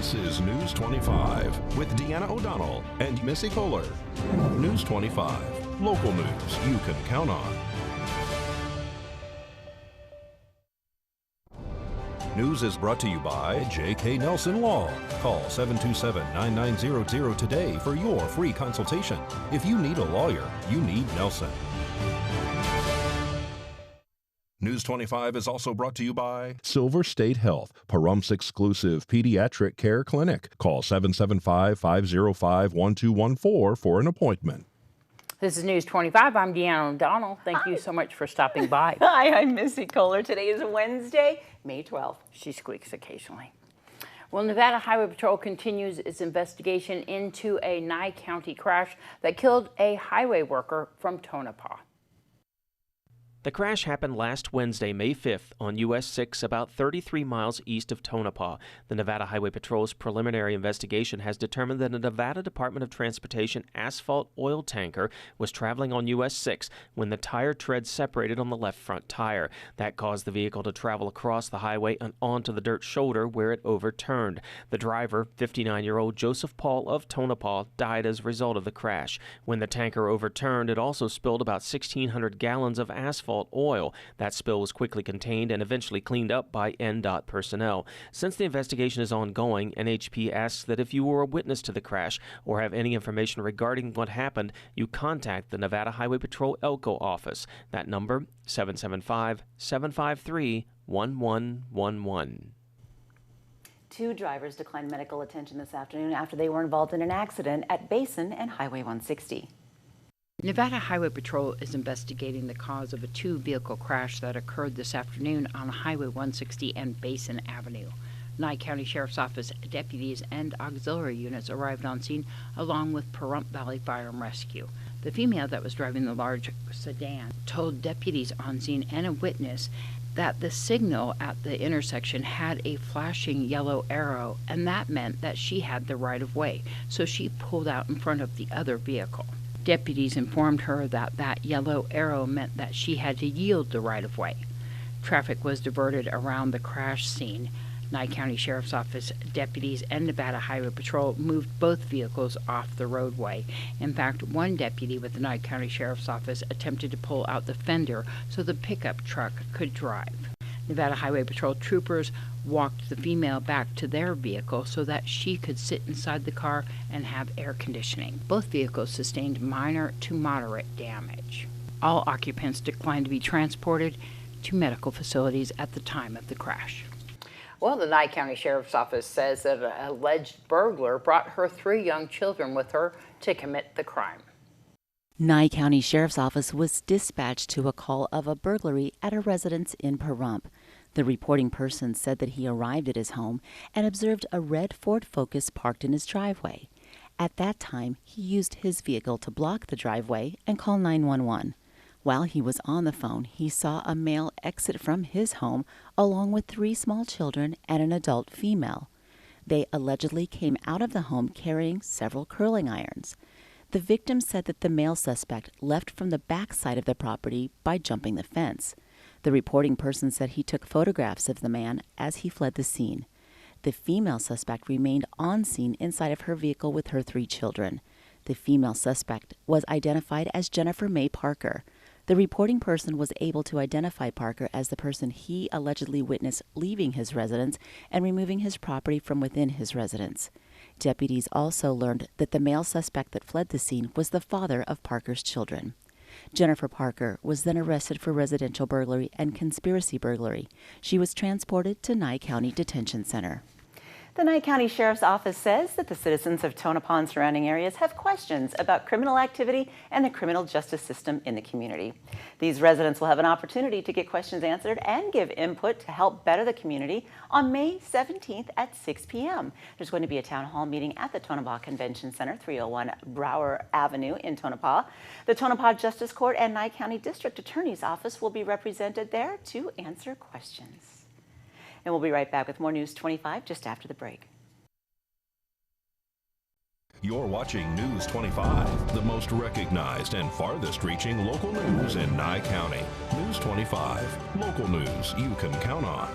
This is News 25 with Deanna O'Donnell and Missy Kohler. News 25, local news you can count on. News is brought to you by J.K. Nelson Law. Call 727-9900 today for your free consultation. If you need a lawyer, you need Nelson. News 25 is also brought to you by Silver State Health, Pahrumps exclusive pediatric care clinic. Call 775-505-1214 for an appointment. This is News 25. I'm Deanna O'Donnell. Thank you so much for stopping by. Hi, I'm Missy Kohler. Today is Wednesday, May 12th. She squeaks occasionally. Well, Nevada Highway Patrol continues its investigation into a Nye County crash that killed a highway worker from Tonopah. The crash happened last Wednesday, May 5th, on US 6, about 33 miles east of Tonopah. The Nevada Highway Patrol's preliminary investigation has determined that a Nevada Department of Transportation asphalt oil tanker was traveling on US 6 when the tire tread separated on the left front tire. That caused the vehicle to travel across the highway and onto the dirt shoulder where it overturned. The driver, 59-year-old Joseph Paul of Tonopah, died as a result of the crash. When the tanker overturned, it also spilled about 1,600 gallons of asphalt oil. That spill was quickly contained and eventually cleaned up by NDOT personnel. Since the investigation is ongoing, NHP asks that if you were a witness to the crash or have any information regarding what happened, you contact the Nevada Highway Patrol Elko office. That number, 775-753-1111. Two drivers declined medical attention this afternoon after they were involved in an accident at Basin and Highway 160. Nevada Highway Patrol is investigating the cause of a two-vehicle crash that occurred this afternoon on Highway 160 and Basin Avenue. Nye County Sheriff's Office deputies and auxiliary units arrived on scene along with Pahrump Valley Fire and Rescue. The female that was driving the large sedan told deputies on scene and a witness that the signal at the intersection had a flashing yellow arrow, and that meant that she had the right-of-way, so she pulled out in front of the other vehicle. Deputies informed her that that yellow arrow meant that she had to yield the right-of-way. Traffic was diverted around the crash scene. Nye County Sheriff's Office deputies and Nevada Highway Patrol moved both vehicles off the roadway. In fact, one deputy with the Nye County Sheriff's Office attempted to pull out the fender so the pickup truck could drive. Nevada Highway Patrol troopers walked the female back to their vehicle so that she could sit inside the car and have air conditioning. Both vehicles sustained minor to moderate damage. All occupants declined to be transported to medical facilities at the time of the crash. Well, the Nye County Sheriff's Office says that an alleged burglar brought her 3 young children with her to commit the crime. Nye County Sheriff's Office was dispatched to a call of a burglary at a residence in Pahrump. The reporting person said that he arrived at his home and observed a red Ford Focus parked in his driveway. At that time, he used his vehicle to block the driveway and call 911. While he was on the phone, he saw a male exit from his home along with 3 small children and an adult female. They allegedly came out of the home carrying several curling irons. The victim said that the male suspect left from the back side of the property by jumping the fence. The reporting person said he took photographs of the man as he fled the scene. The female suspect remained on scene inside of her vehicle with her 3 children. The female suspect was identified as Jennifer Mae Parker. The reporting person was able to identify Parker as the person he allegedly witnessed leaving his residence and removing his property from within his residence. Deputies also learned that the male suspect that fled the scene was the father of Parker's children. Jennifer Parker was then arrested for residential burglary and conspiracy burglary. She was transported to Nye County Detention Center. The Nye County Sheriff's Office says that the citizens of Tonopah and surrounding areas have questions about criminal activity and the criminal justice system in the community. These residents will have an opportunity to get questions answered and give input to help better the community on May 17th at 6 p.m. There's going to be a town hall meeting at the Tonopah Convention Center, 301 Brower Avenue in Tonopah. The Tonopah Justice Court and Nye County District Attorney's Office will be represented there to answer questions. And we'll be right back with more News 25 just after the break. You're watching News 25, the most recognized and farthest reaching local news in Nye County. News 25, local news you can count on.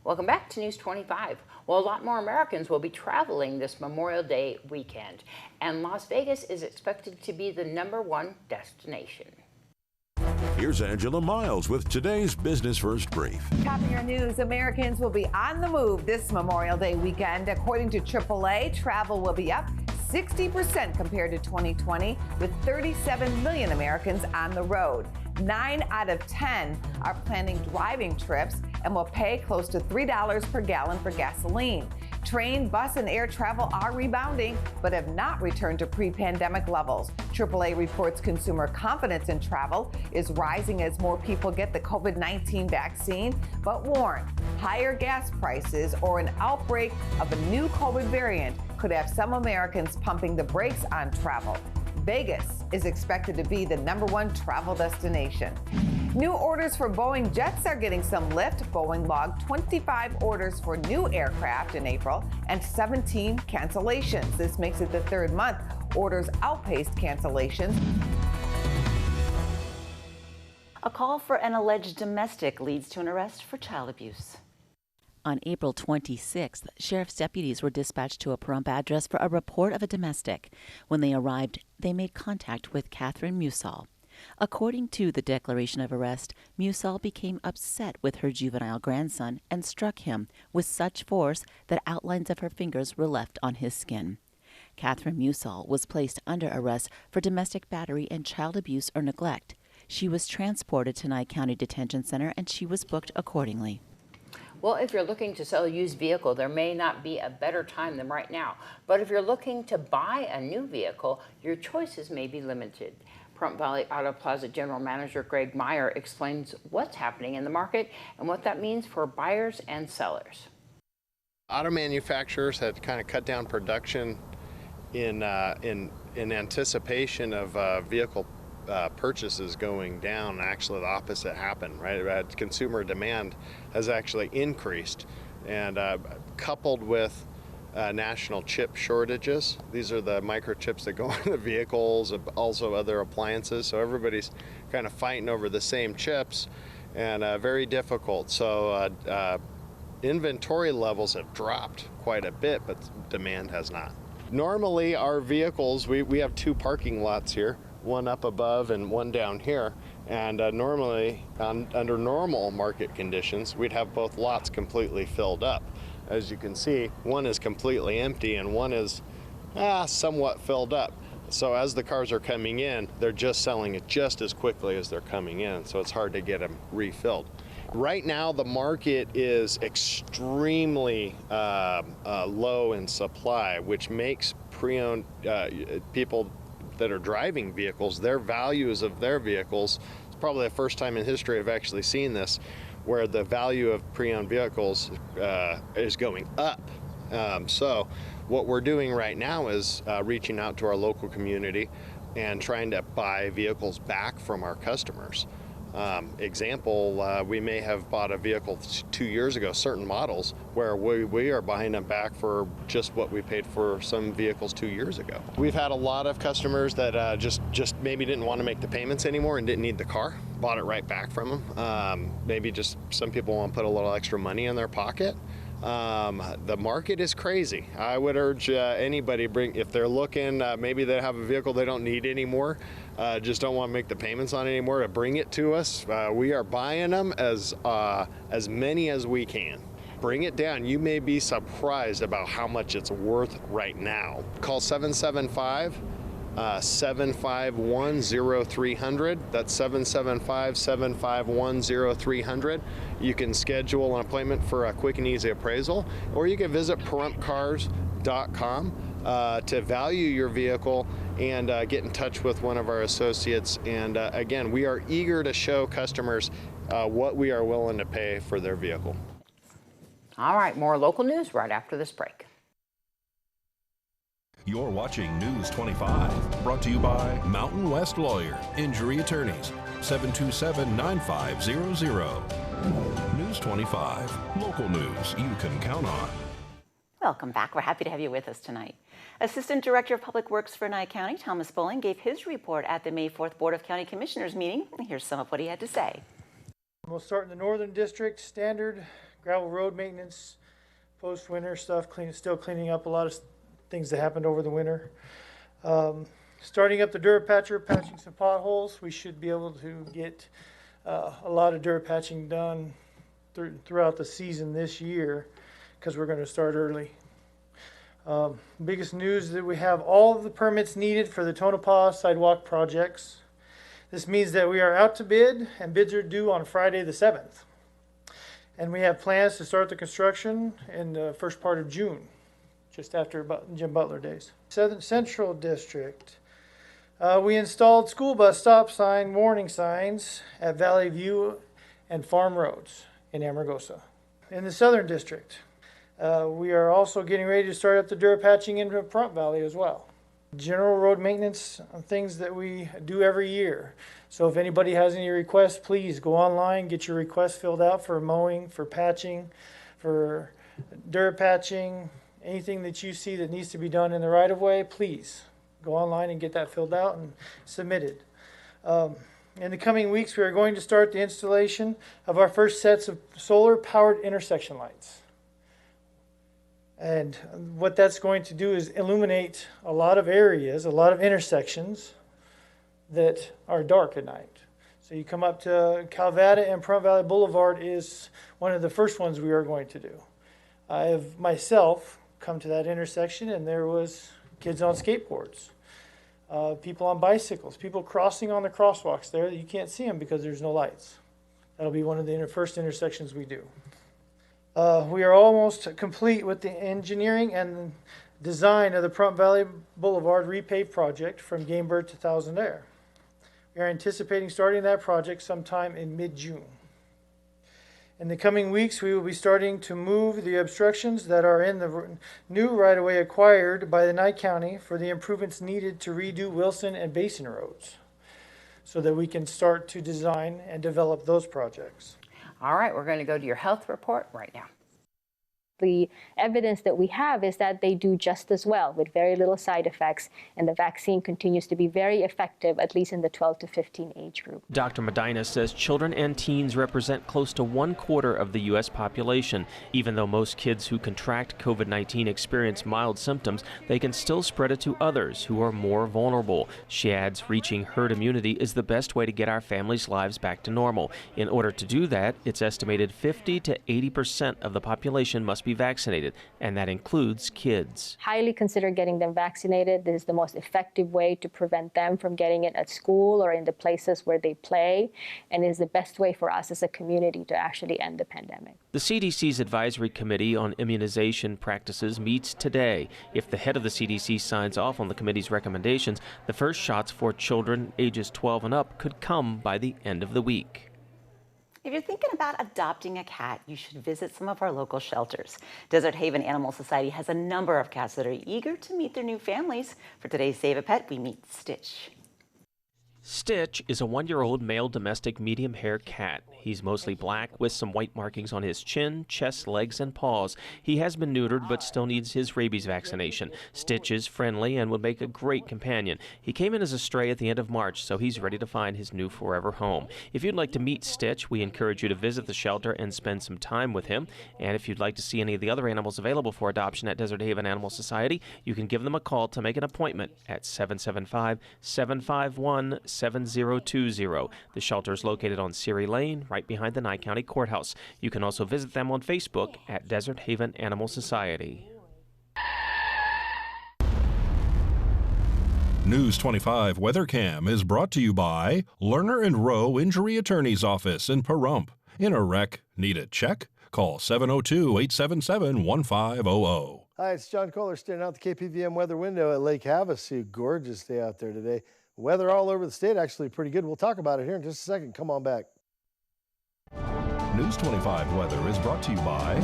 Welcome back to News 25. Well, a lot more Americans will be traveling this Memorial Day weekend, and Las Vegas is expected to be the #1 destination. Here's Angela Miles with today's Business First Brief. Topping your news, Americans will be on the move this Memorial Day weekend. According to AAA, travel will be up 60% compared to 2020, with 37 million Americans on the road. 9 out of 10 are planning driving trips and will pay close to $3 per gallon for gasoline. Train, bus, and air travel are rebounding, but have not returned to pre-pandemic levels. AAA reports consumer confidence in travel is rising as more people get the COVID-19 vaccine, but warn higher gas prices or an outbreak of a new COVID variant could have some Americans pumping the brakes on travel. Vegas is expected to be the #1 travel destination. New orders for Boeing jets are getting some lift. Boeing logged 25 orders for new aircraft in April and 17 cancellations. This makes it the third month orders outpaced cancellations. A call for an alleged domestic leads to an arrest for child abuse. On April 26th, sheriff's deputies were dispatched to a Pahrump address for a report of a domestic. When they arrived, they made contact with Catherine Musall. According to the declaration of arrest, Musall became upset with her juvenile grandson and struck him with such force that outlines of her fingers were left on his skin. Catherine Musall was placed under arrest for domestic battery and child abuse or neglect. She was transported to Nye County Detention Center and she was booked accordingly. Well, if you're looking to sell a used vehicle, there may not be a better time than right now. But if you're looking to buy a new vehicle, your choices may be limited. Pahrump Valley Auto Plaza General Manager Greg Meyer explains what's happening in the market and what that means for buyers and sellers. Auto manufacturers had kind of cut down production in anticipation of vehicle purchases going down. Actually, the opposite happened, right? Consumer demand has actually increased, and coupled with national chip shortages. These are the microchips that go into the vehicles, also other appliances. So everybody's kind of fighting over the same chips, and very difficult. So inventory levels have dropped quite a bit, but demand has not. Normally, our vehicles, we have 2 parking lots here, one up above and one down here, and normally under normal market conditions we'd have both lots completely filled up. As you can see, one is completely empty and one is somewhat filled up. So as the cars are coming in, they're just selling it just as quickly as they're coming in, so it's hard to get them refilled. Right now the market is extremely low in supply, which makes pre-owned people that are driving vehicles, their values of their vehicles, it's probably the first time in history I've actually seen this, where the value of pre-owned vehicles is going up. So what we're doing right now is reaching out to our local community and trying to buy vehicles back from our customers. Example, we may have bought a vehicle 2 years ago, certain models, where we are buying them back for just what we paid for some vehicles 2 years ago. We've had a lot of customers that just maybe didn't want to make the payments anymore and didn't need the car, bought it right back from them. Maybe just some people want to put a little extra money in their pocket. The market is crazy. I would urge anybody, if they're looking, maybe they have a vehicle they don't need anymore, just don't want to make the payments on it anymore, to bring it to us. We are buying them as many as we can. Bring it down. You may be surprised about how much it's worth right now. Call 775-751-0300. That's 775-751-0300. You can schedule an appointment for a quick and easy appraisal, or you can visit PahrumpCars.com to value your vehicle and get in touch with one of our associates. And again, we are eager to show customers what we are willing to pay for their vehicle. All right, more local news right after this break. You're watching News 25, brought to you by Mountain West Lawyer, Injury Attorneys, 727-9500. News 25, local news you can count on. Welcome back. We're happy to have you with us tonight. Assistant Director of Public Works for Nye County, Thomas Bowling, gave his report at the May 4th Board of County Commissioners meeting. Here's some of what he had to say. We'll start in the Northern District. Standard gravel road maintenance, post-winter stuff, still cleaning up a lot of things that happened over the winter. Starting up the Durapatcher, patching some potholes. We should be able to get a lot of Durapatching done throughout the season this year because we're going to start early. Biggest news that we have all of the permits needed for the Tonopah sidewalk projects. This means that we are out to bid and bids are due on Friday the 7th. And we have plans to start the construction in the first part of June, just after Jim Butler days. Southern Central District. We installed school bus stop sign warning signs at Valley View and Farm Roads in Amargosa. In the Southern District, we are also getting ready to start up the Durapatching in Pahrump Valley as well. General road maintenance, things that we do every year. So if anybody has any requests, please go online, get your requests filled out for mowing, for patching, for Durapatching, anything that you see that needs to be done in the right-of-way, please go online and get that filled out and submitted. In the coming weeks, we are going to start the installation of our first sets of solar-powered intersection lights. And what that's going to do is illuminate a lot of areas, a lot of intersections that are dark at night. So you come up to Calvada and Pahrump Valley Boulevard is one of the first ones we are going to do. I have myself come to that intersection and there was kids on skateboards, people on bicycles, people crossing on the crosswalks there that you can't see them because there's no lights. That'll be one of the first intersections we do. We are almost complete with the engineering and design of the Pahrump Valley Boulevard repave project from Gamebird to Thousand Air. We are anticipating starting that project sometime in mid-June. In the coming weeks, we will be starting to move the obstructions that are in the new right-of-way acquired by the Nye County for the improvements needed to redo Wilson and Basin roads so that we can start to design and develop those projects. All right, we're going to go to your health report right now. The evidence that we have is that they do just as well with very little side effects, and the vaccine continues to be very effective, at least in the 12 to 15 age group. Dr. Medina says children and teens represent close to 1/4 of the U.S. population. Even though most kids who contract COVID-19 experience mild symptoms, they can still spread it to others who are more vulnerable. She adds reaching herd immunity is the best way to get our families' lives back to normal. In order to do that, it's estimated 50 to 80% of the population must be vaccinated, and that includes kids. Highly consider getting them vaccinated. This is the most effective way to prevent them from getting it at school or in the places where they play, and is the best way for us as a community to actually end the pandemic. The CDC's Advisory Committee on Immunization Practices meets today. If the head of the CDC signs off on the committee's recommendations, the first shots for children ages 12 and up could come by the end of the week. If you're thinking about adopting a cat, you should visit some of our local shelters. Desert Haven Animal Society has a number of cats that are eager to meet their new families. For today's Save a Pet, we meet Stitch. Stitch is a 1-year-old male domestic medium hair cat. He's mostly black with some white markings on his chin, chest, legs, and paws. He has been neutered but still needs his rabies vaccination. Stitch is friendly and would make a great companion. He came in as a stray at the end of March, so he's ready to find his new forever home. If you'd like to meet Stitch, we encourage you to visit the shelter and spend some time with him. And if you'd like to see any of the other animals available for adoption at Desert Haven Animal Society, you can give them a call to make an appointment at 775-751-7020. The shelter is located on Seary Lane, right behind the Nye County Courthouse. You can also visit them on Facebook at Desert Haven Animal Society. News 25 WeatherCam is brought to you by Lerner and Rowe Injury Attorney's Office in Pahrump. In a wreck, need a check? Call 702-877-1500. Hi, it's John Kohler staring out the KPVM weather window at Lake Havasu. Gorgeous day out there today. Weather all over the state actually pretty good. We'll talk about it here in just a second. Come on back. News 25 weather is brought to you by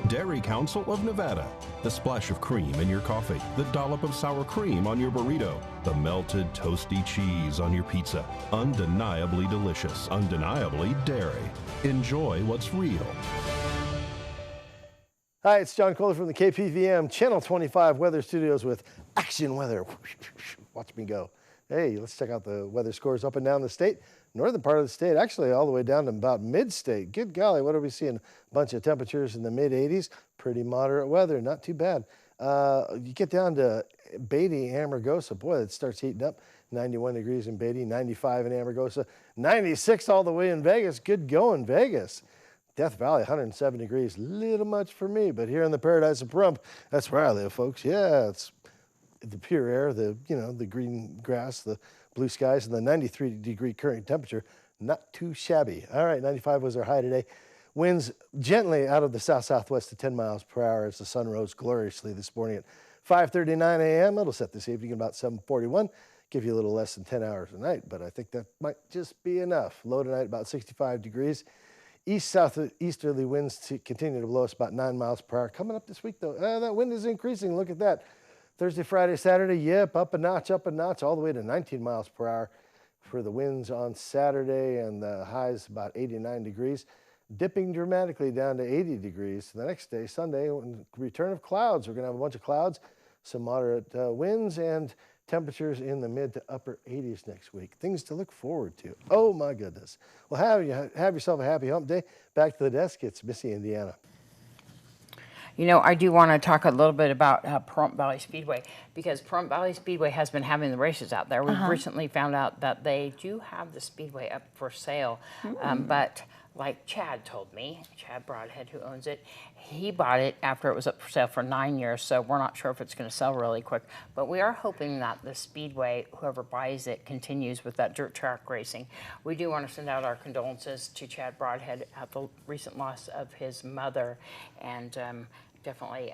Dairy Council of Nevada. The splash of cream in your coffee, the dollop of sour cream on your burrito, the melted toasty cheese on your pizza. Undeniably delicious, undeniably dairy. Enjoy what's real. Hi, it's John Kohler from the KPVM Channel 25 Weather Studios with Action Weather. Watch me go. Hey, let's check out the weather scores up and down the state. northern part of the state, actually all the way down to about mid-state. Good golly, what are we seeing? A bunch of temperatures in the mid-80s, pretty moderate weather, not too bad. You get down to Beatty, Amargosa, boy, it starts heating up. 91 degrees in Beatty, 95 in Amargosa, 96 all the way in Vegas. Good going, Vegas. Death Valley, 107 degrees, little much for me, but here in the paradise of Pahrump, that's where I live, folks. Yeah, it's the pure air, the green grass, the blue skies, and the 93-degree current temperature. Not too shabby. All right, 95 was our high today. Winds gently out of the south-southwest to 10 miles per hour as the sun rose gloriously this morning at 5:39 a.m. It'll set this evening at about 7:41. Give you a little less than 10 hours a night, but I think that might just be enough. Low tonight about 65 degrees. East-southeasterly winds continue to blow us about 9 miles per hour. Coming up this week, though, that wind is increasing. Look at that. Thursday, Friday, Saturday, yep, up a notch, all the way to 19 miles per hour for the winds on Saturday, and the highs about 89 degrees, dipping dramatically down to 80 degrees. The next day, Sunday, return of clouds. We're going to have a bunch of clouds, some moderate winds, and temperatures in the mid to upper 80s next week. Things to look forward to. Oh, my goodness. Well, have yourself a happy hump day. Back to the desk. It's Missy, Indiana. You know, I do want to talk a little bit about Pahrump Valley Speedway, because Pahrump Valley Speedway has been having the races out there. We've recently found out that they do have the speedway up for sale, but like Chad told me, Chad Broadhead, who owns it, he bought it after it was up for sale for 9 years, so we're not sure if it's going to sell really quick. But we are hoping that the speedway, whoever buys it, continues with that dirt track racing. We do want to send out our condolences to Chad Broadhead at the recent loss of his mother, and definitely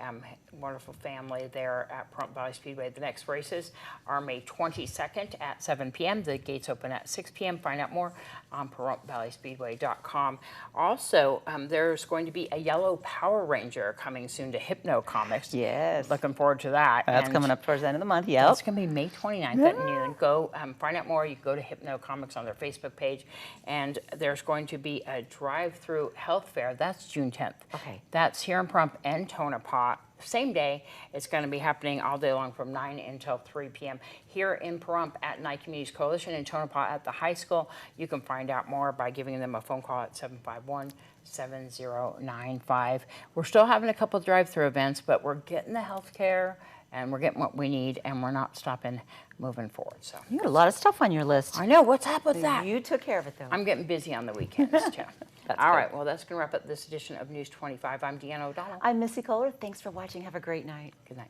wonderful family there at Pahrump Valley Speedway. The next races are May 22nd at 7 p.m. The gates open at 6 p.m. Find out more on PaHrumpValleySpeedway.com. Also, there's going to be a yellow Power Ranger coming soon to Hypno Comics. Yes. Looking forward to that. That's coming up towards the end of the month, yeah. It's going to be May 29th at noon. Go find out more. You can go to Hypno Comics on their Facebook page. And there's going to be a drive-through health fair. That's June 10th. Okay. That's here in Pahrump and Tonopah. Same day. It's going to be happening all day long from 9 until 3 p.m. here in Pahrump at Nye Communities Coalition, in Tonopah at the high school. You can find out more by giving them a phone call at 751-7095. We're still having a couple drive-through events, but we're getting the health care and we're getting what we need, and we're not stopping moving forward. So you got a lot of stuff on your list. I know. What's up with that? You took care of it, though. I'm getting busy on the weekends, too. All right. Well, that's going to wrap up this edition of News 25. I'm Deanna O'Donnell. I'm Missy Kohler. Thanks for watching. Have a great night. Good night.